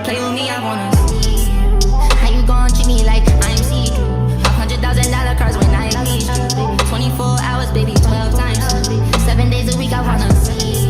Play with me, I wanna see how you gon' treat me like I'm see-through. $100,000 cars when I leave you. 24 hours, baby, 12 times. 7 days a week, I wanna see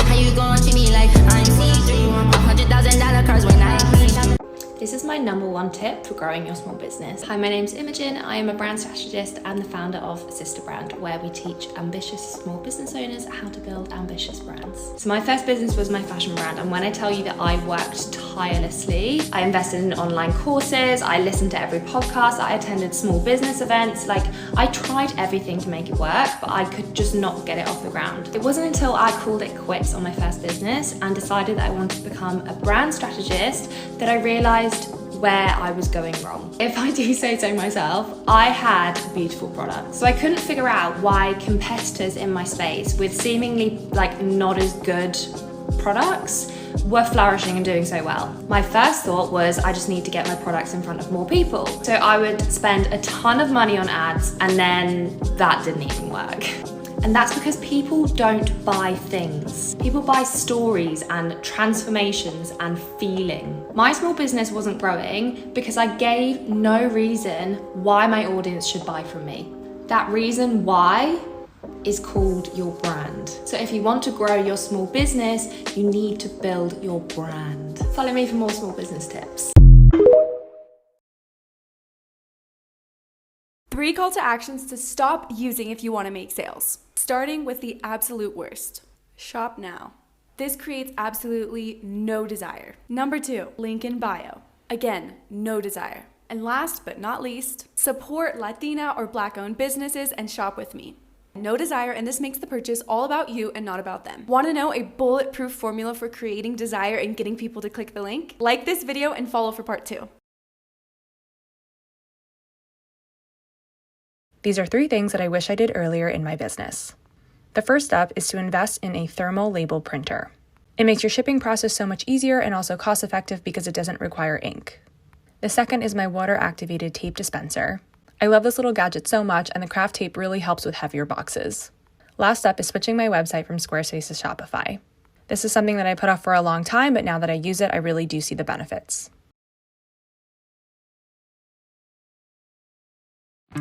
how you gon' treat me like I'm see-through. $100,000 cars when I leave you. This is my number one tip for growing your small business. Hi, my name's Imogen. I am a brand strategist and the founder of Sister Brand, where we teach ambitious small business owners how to build ambitious brands. So my first business was my fashion brand, and when I tell you that I worked tirelessly, I invested in online courses, I listened to every podcast, I attended small business events, I tried everything to make it work, but I could just not get it off the ground. It wasn't until I called it quits on my first business and decided that I wanted to become a brand strategist that I realized where I was going wrong. If I do say so myself, I had a beautiful product. So I couldn't figure out why competitors in my space with seemingly not as good products were flourishing and doing so well. My first thought was I just need to get my products in front of more people. So I would spend a ton of money on ads, and then that didn't even work. And that's because people don't buy things. People buy stories and transformations and feeling. My small business wasn't growing because I gave no reason why my audience should buy from me. That reason why is called your brand. So if you want to grow your small business, you need to build your brand. Follow me for more small business tips. 3 call to actions to stop using if you want to make sales. Starting with the absolute worst. Shop now. This creates absolutely no desire. Number 2, link in bio. Again, no desire. And last but not least, support Latina or Black-owned businesses and shop with me. No desire, and this makes the purchase all about you and not about them. Want to know a bulletproof formula for creating desire and getting people to click the link? Like this video and follow for part 2. These are 3 things that I wish I did earlier in my business. The first step is to invest in a thermal label printer. It makes your shipping process so much easier and also cost-effective because it doesn't require ink. The second is my water-activated tape dispenser. I love this little gadget so much, and the craft tape really helps with heavier boxes. Last up is switching my website from Squarespace to Shopify. This is something that I put off for a long time, but now that I use it, I really do see the benefits.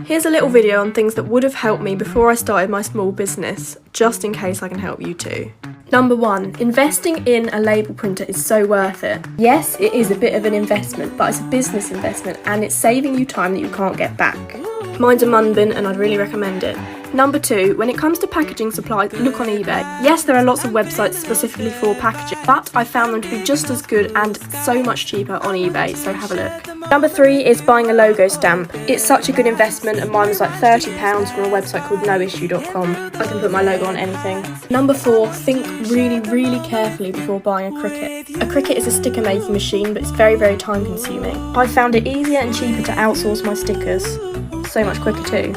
Here's a little video on things that would have helped me before I started my small business, just in case I can help you too. Number 1, investing in a label printer is so worth it. Yes, it is a bit of an investment, but it's a business investment and it's saving you time that you can't get back. Mine's a Munbin and I'd really recommend it. Number 2, when it comes to packaging supplies, look on eBay. Yes, there are lots of websites specifically for packaging, but I found them to be just as good and so much cheaper on eBay, so have a look. Number 3 is buying a logo stamp. It's such a good investment, and mine was like £30 from a website called noissue.com. I can put my logo on anything. Number 4, think really carefully before buying a Cricut. A Cricut is a sticker making machine, but it's very time consuming. I found it easier and cheaper to outsource my stickers. So much quicker too.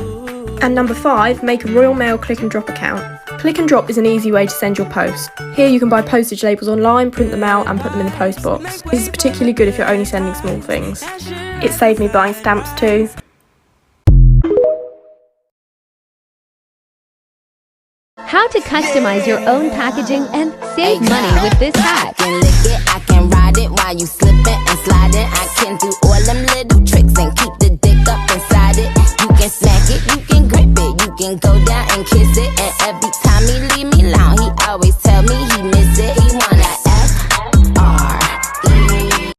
And number 5, make a Royal Mail click and drop account. Click and drop is an easy way to send your post. Here you can buy postage labels online, print them out and put them in the post box. This is particularly good if you're only sending small things. It saved me buying stamps too. How to customize your own packaging and save money with this hack. I can lick it, I can ride it while you slipping and sliding. I can do all them little tricks and keep the dick up inside it. You can smack it, you can grip it, you can go down and kiss it. And every time he leave me alone, he always tell me he miss it. He wanna F-R-E.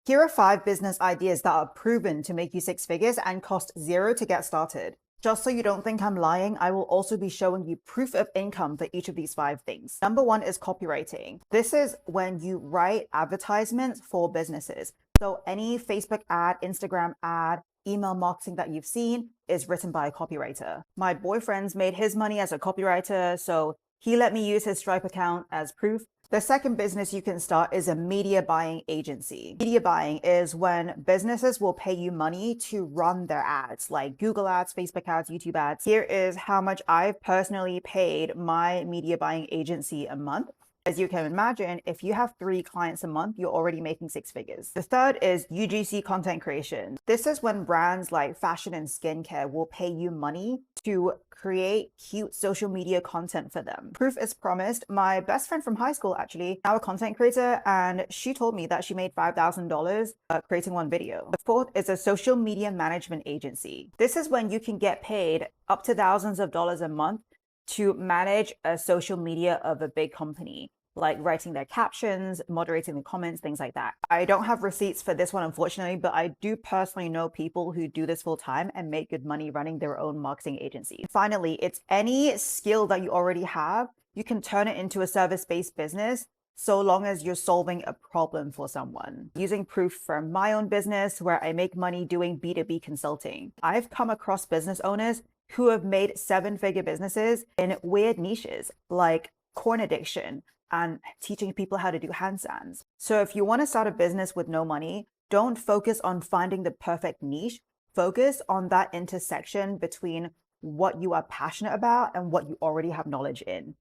Here are 5 business ideas that are proven to make you 6 figures and cost 0 to get started. Just so you don't think I'm lying, I will also be showing you proof of income for each of these 5 things. Number 1 is copywriting. This is when you write advertisements for businesses. So any Facebook ad, Instagram ad, email marketing that you've seen is written by a copywriter. My boyfriend's made his money as a copywriter, so he let me use his Stripe account as proof. The second business you can start is a media buying agency. Media buying is when businesses will pay you money to run their ads, like Google ads, Facebook ads, YouTube ads. Here is how much I've personally paid my media buying agency a month. As you can imagine, if you have 3 clients a month, you're already making 6 figures. The third is UGC content creation. This is when brands like fashion and skincare will pay you money to create cute social media content for them. Proof is promised. My best friend from high school, actually, now a content creator, and she told me that she made $5,000 creating one video. The fourth is a social media management agency. This is when you can get paid up to thousands of dollars a month to manage a social media of a big company, like writing their captions, moderating the comments, things like that. I don't have receipts for this one, unfortunately, but I do personally know people who do this full time and make good money running their own marketing agency. Finally, it's any skill that you already have, you can turn it into a service-based business so long as you're solving a problem for someone. Using Proof from my own business, where I make money doing B2B consulting, I've come across business owners who have made 7-figure businesses in weird niches like corn addiction and teaching people how to do handstands. So if you want to start a business with no money, don't focus on finding the perfect niche. Focus on that intersection between what you are passionate about and what you already have knowledge in.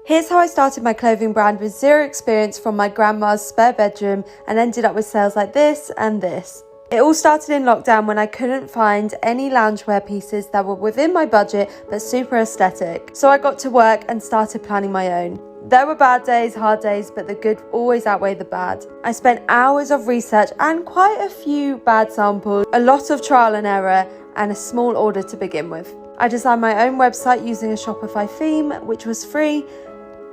Here's how I started my clothing brand with zero experience from my grandma's spare bedroom and ended up with sales like this and this. It all started in lockdown when I couldn't find any loungewear pieces that were within my budget but super aesthetic. So I got to work and started planning my own. There were bad days, hard days, but the good always outweighed the bad. I spent hours of research and quite a few bad samples, a lot of trial and error, and a small order to begin with. I designed my own website using a Shopify theme, which was free,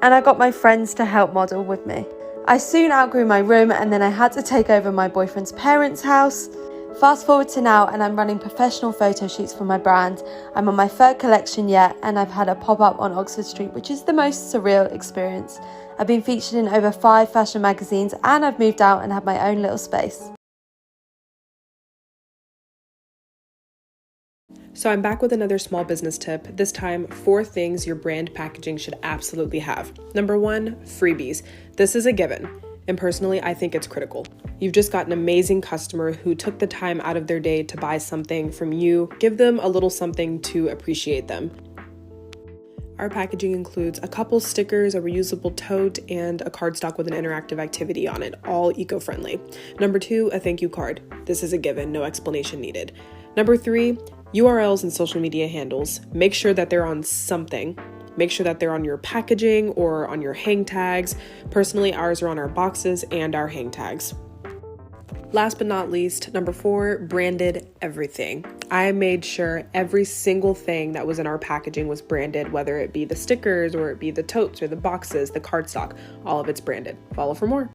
and I got my friends to help model with me. I soon outgrew my room and then I had to take over my boyfriend's parents' house. Fast forward to now and I'm running professional photo shoots for my brand. I'm on my 3rd collection yet and I've had a pop-up on Oxford Street, which is the most surreal experience. I've been featured in over 5 fashion magazines and I've moved out and have my own little space. So I'm back with another small business tip, this time 4 things your brand packaging should absolutely have. Number 1, freebies. This is a given, and personally I think it's critical. You've just got an amazing customer who took the time out of their day to buy something from you. Give them a little something to appreciate them. Our packaging includes a couple stickers, a reusable tote, and a cardstock with an interactive activity on it, all eco-friendly. Number 2, a thank you card. This is a given, no explanation needed. Number 3, URLs and social media handles. Make sure that they're on something. Make sure that they're on your packaging or on your hang tags. Personally, ours are on our boxes and our hang tags. Last but not least, number 4, branded everything. I made sure every single thing that was in our packaging was branded, whether it be the stickers or it be the totes or the boxes, the cardstock, all of it's branded. Follow for more.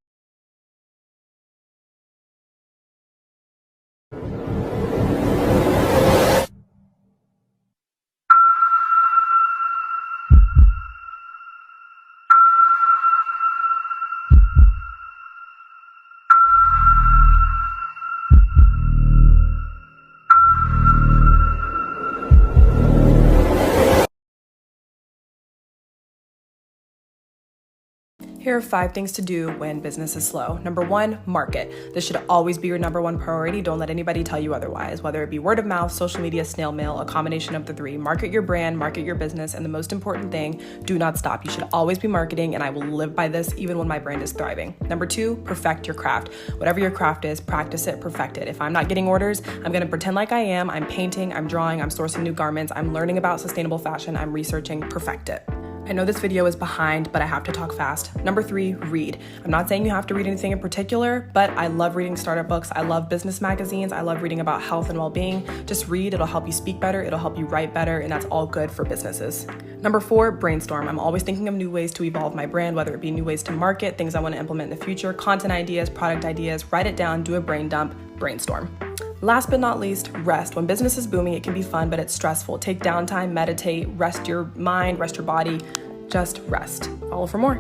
Here are 5 things to do when business is slow. Number 1, market. This should always be your number 1 priority. Don't let anybody tell you otherwise. Whether it be word of mouth, social media, snail mail, a combination of the 3. Market your brand, market your business, and the most important thing, do not stop. You should always be marketing, and I will live by this even when my brand is thriving. Number 2, perfect your craft. Whatever your craft is, practice it, perfect it. If I'm not getting orders, I'm gonna pretend like I am. I'm painting, I'm drawing, I'm sourcing new garments, I'm learning about sustainable fashion, I'm researching, perfect it. I know this video is behind, but I have to talk fast. Number 3, read. I'm not saying you have to read anything in particular, but I love reading startup books. I love business magazines. I love reading about health and well-being. Just read, it'll help you speak better, it'll help you write better, and that's all good for businesses. Number 4, brainstorm. I'm always thinking of new ways to evolve my brand, whether it be new ways to market, things I want to implement in the future, content ideas, product ideas. Write it down, do a brain dump, brainstorm. Last but not least, rest. When business is booming, it can be fun, but it's stressful. Take downtime, meditate, rest your mind, rest your body, just rest. Follow for more.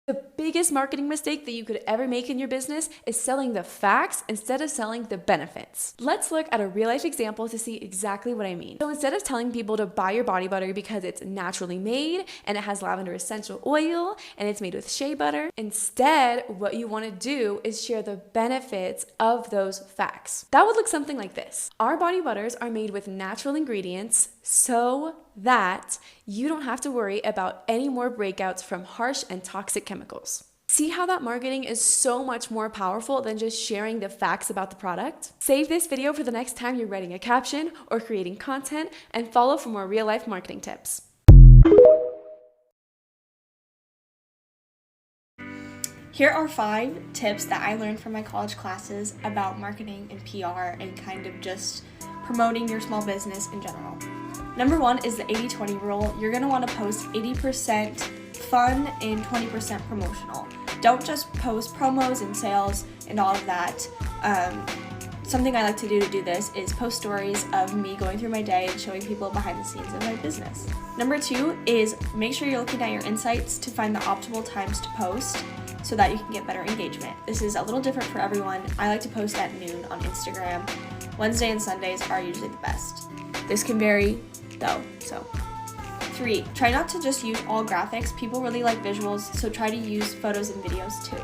The biggest marketing mistake that you could ever make in your business is selling the facts instead of selling the benefits. Let's look at a real life example to see exactly what I mean. So instead of telling people to buy your body butter because it's naturally made and it has lavender essential oil and it's made with shea butter, instead what you want to do is share the benefits of those facts. That would look something like this. Our body butters are made with natural ingredients so that you don't have to worry about any more breakouts from harsh and toxic chemicals. See how that marketing is so much more powerful than just sharing the facts about the product? Save this video for the next time you're writing a caption or creating content, and follow for more real-life marketing tips. Here are 5 tips that I learned from my college classes about marketing and PR and kind of just promoting your small business in general. Number 1 is the 80-20 rule. You're gonna wanna post 80% fun and 20% promotional. Don't just post promos and sales and all of that. Something I like to do this is post stories of me going through my day and showing people behind the scenes of my business. Number 2 is make sure you're looking at your insights to find the optimal times to post so that you can get better engagement. This is a little different for everyone. I like to post at noon on Instagram. Wednesday and Sundays are usually the best. This can vary though, so. 3, try not to just use all graphics. People really like visuals, so try to use photos and videos too.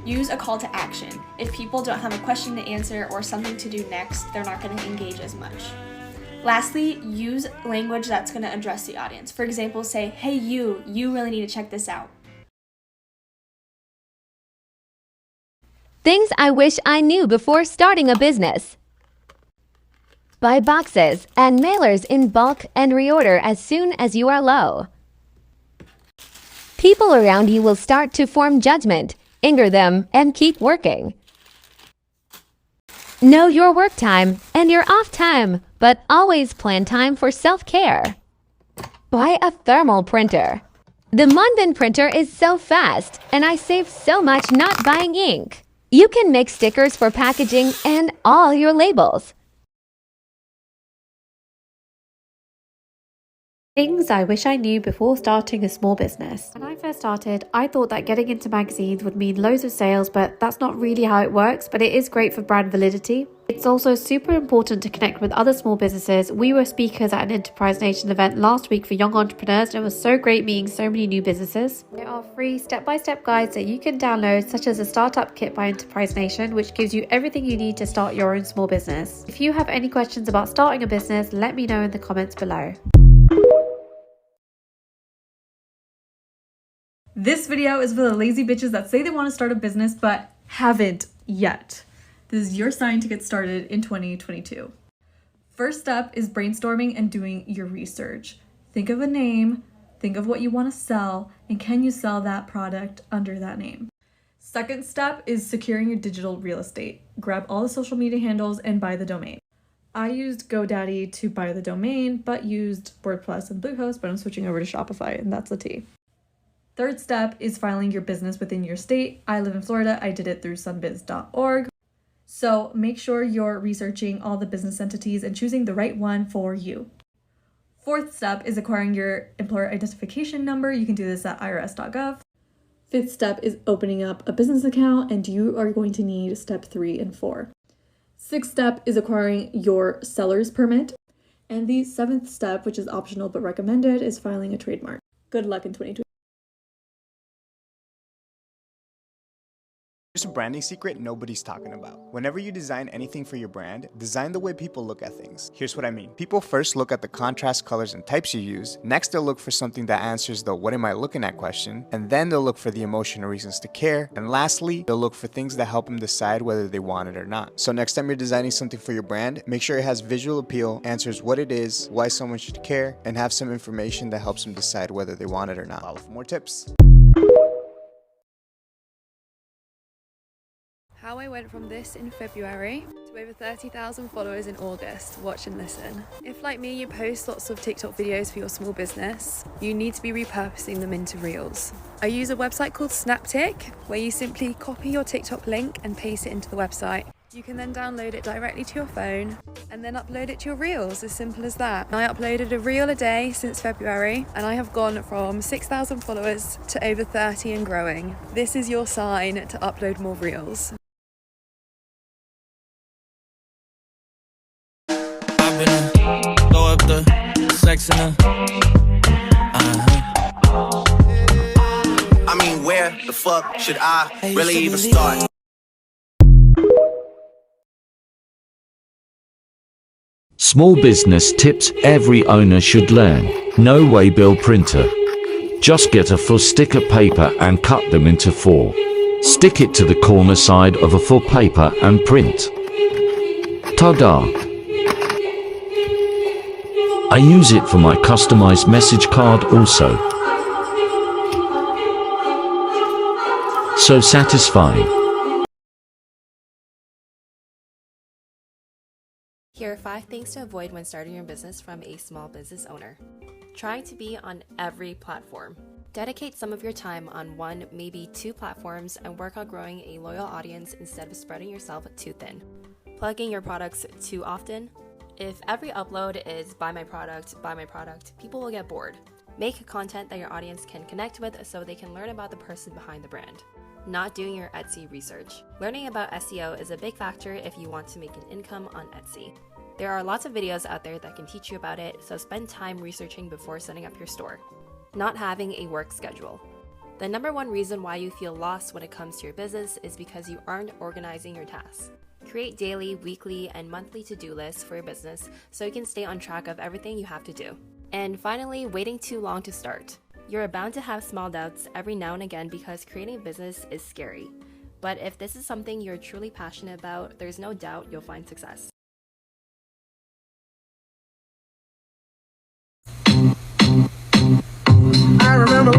Use a call to action. If people don't have a question to answer or something to do next, they're not gonna engage as much. Lastly, use language that's gonna address the audience. For example, say, hey you really need to check this out. Things I wish I knew before starting a business. Buy boxes and mailers in bulk and reorder as soon as you are low. People around you will start to form judgment, anger them, and keep working. Know your work time and your off time, but always plan time for self-care. Buy a thermal printer. The Munvin printer is so fast, and I save so much not buying ink. You can make stickers for packaging and all your labels. Things I wish I knew before starting a small business. When I first started, I thought that getting into magazines would mean loads of sales, but that's not really how it works, but it is great for brand validity. It's also super important to connect with other small businesses. We were speakers at an Enterprise Nation event last week for young entrepreneurs, and it was so great meeting so many new businesses. There are free step-by-step guides that you can download, such as a Startup Kit by Enterprise Nation, which gives you everything you need to start your own small business. If you have any questions about starting a business, let me know in the comments below. This video is for the lazy bitches that say they want to start a business but haven't yet. This is your sign to get started in 2022. First up is brainstorming and doing your research. Think of a name, think of what you want to sell, and can you sell that product under that name? Second step is securing your digital real estate. Grab all the social media handles and buy the domain. I used GoDaddy to buy the domain, but used WordPress and Bluehost, but I'm switching over to Shopify, and that's the tea. Third step is filing your business within your state. I live in Florida. I did it through sunbiz.org. So make sure you're researching all the business entities and choosing the right one for you. Fourth step is acquiring your employer identification number. You can do this at irs.gov. Fifth step is opening up a business account, and you are going to need step 3 and 4. Sixth step is acquiring your seller's permit. And the 7th step, which is optional but recommended, is filing a trademark. Good luck in 2022. Here's a branding secret nobody's talking about. Whenever you design anything for your brand, design the way people look at things. Here's what I mean. People first look at the contrast, colors, and types you use. Next, they'll look for something that answers the what am I looking at question. And then they'll look for the emotion or reasons to care. And lastly, they'll look for things that help them decide whether they want it or not. So next time you're designing something for your brand, make sure it has visual appeal, answers what it is, why someone should care, and have some information that helps them decide whether they want it or not. Follow for more tips. How I went from this in February to over 30,000 followers in August. Watch and listen. If like me you post lots of TikTok videos for your small business, you need to be repurposing them into Reels. I use a website called Snaptic where you simply copy your TikTok link and paste it into the website. You can then download it directly to your phone and then upload it to your reels, as simple as that. I uploaded a reel a day since February and I have gone from 6,000 followers to over 30 and growing. This is your sign to upload more reels. I've been throw up the sex in her. I mean, where the fuck should I really even start? Small business tips every owner should learn. No waybill printer. Just get a full sticker paper and cut them into 4. Stick it to the corner side of a full paper and print. Ta-da! I use it for my customized message card also. So satisfying. Here are 5 things to avoid when starting your business from a small business owner. Trying to be on every platform. Dedicate some of your time on 1, maybe 2 platforms and work on growing a loyal audience instead of spreading yourself too thin. Plugging your products too often. If every upload is buy my product, people will get bored. Make content that your audience can connect with so they can learn about the person behind the brand. Not doing your Etsy research. Learning about SEO is a big factor if you want to make an income on Etsy. There are lots of videos out there that can teach you about it, so spend time researching before setting up your store. Not having a work schedule. The number one reason why you feel lost when it comes to your business is because you aren't organizing your tasks. Create daily, weekly, and monthly to-do lists for your business so you can stay on track of everything you have to do. And finally, waiting too long to start. You're bound to have small doubts every now and again because creating a business is scary. But if this is something you're truly passionate about, there's no doubt you'll find success. I remember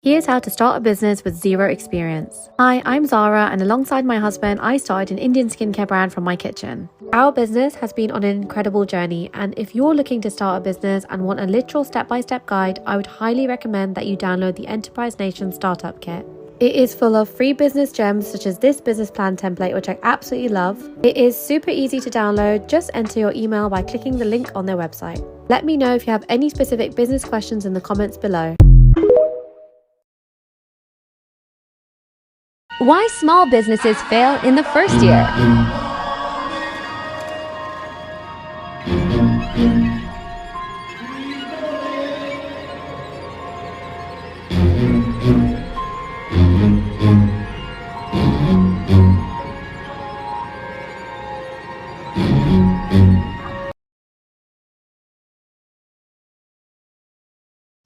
Here's how to start a business with zero experience. Hi, I'm Zara, and alongside my husband, I started an Indian skincare brand from my kitchen. Our business has been on an incredible journey, and if you're looking to start a business and want a literal step-by-step guide, I would highly recommend that you download the Enterprise Nation Startup Kit. It is full of free business gems such as this business plan template, which I absolutely love. It is super easy to download. Just enter your email by clicking the link on their website. Let me know if you have any specific business questions in the comments below. Why small businesses fail in the first year.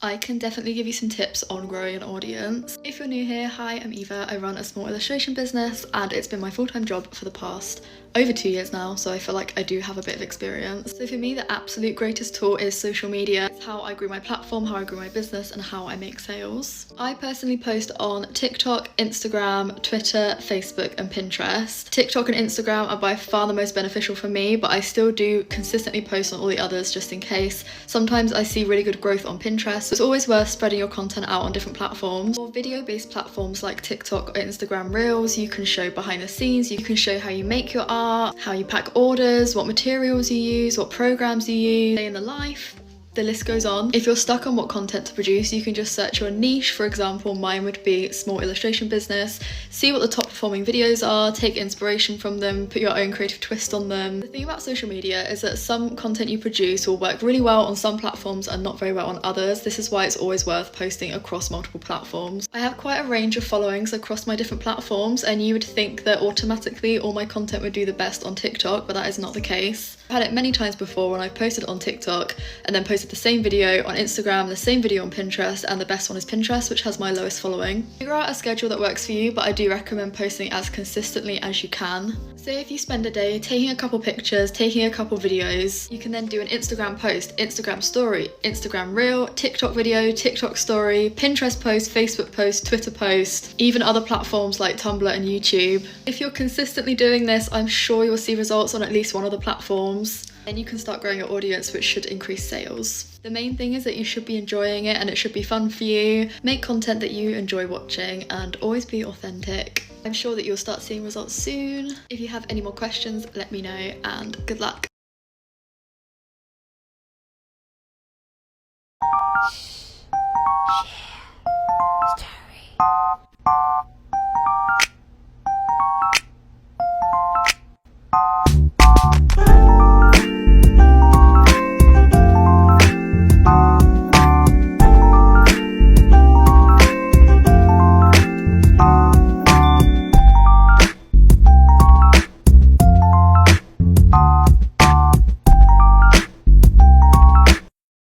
I can definitely give you some tips on growing an audience. If you're new here, hi, I'm Eva. I run a small illustration business and it's been my full-time job for the past over 2 years now, so I feel like I do have a bit of experience. So for me, the absolute greatest tool is social media. It's how I grew my platform, how I grew my business, and how I make sales. I personally post on TikTok, Instagram, Twitter, Facebook, and Pinterest. TikTok and Instagram are by far the most beneficial for me, but I still do consistently post on all the others just in case. Sometimes I see really good growth on Pinterest, so it's always worth spreading your content out on different platforms. For video-based platforms like TikTok or Instagram Reels, you can show behind the scenes, you can show how you make your art, how you pack orders, what materials you use, what programs you use, day in the life. The list goes on. If you're stuck on what content to produce, you can just search your niche. For example, mine would be small illustration business. See what the top performing videos are, take inspiration from them, put your own creative twist on them. The thing about social media is that some content you produce will work really well on some platforms and not very well on others. This is why it's always worth posting across multiple platforms. I have quite a range of followings across my different platforms, and you would think that automatically all my content would do the best on TikTok, but that is not the case. I've had it many times before when I've posted on TikTok and then posted posted the same video on Instagram, the same video on Pinterest, and the best one is Pinterest, which has my lowest following. Figure out a schedule that works for you, but I do recommend posting as consistently as you can. Say if you spend a day taking a couple pictures, taking a couple videos, you can then do an Instagram post, Instagram story, Instagram reel, TikTok video, TikTok story, Pinterest post, Facebook post, Twitter post, even other platforms like Tumblr and YouTube. If you're consistently doing this, I'm sure you'll see results on at least one of the platforms. Then you can start growing your audience, which should increase sales. The main thing is that you should be enjoying it and it should be fun for you. Make content that you enjoy watching and always be authentic. I'm sure that you'll start seeing results soon. If you have any more questions, let me know, and good luck. Share story.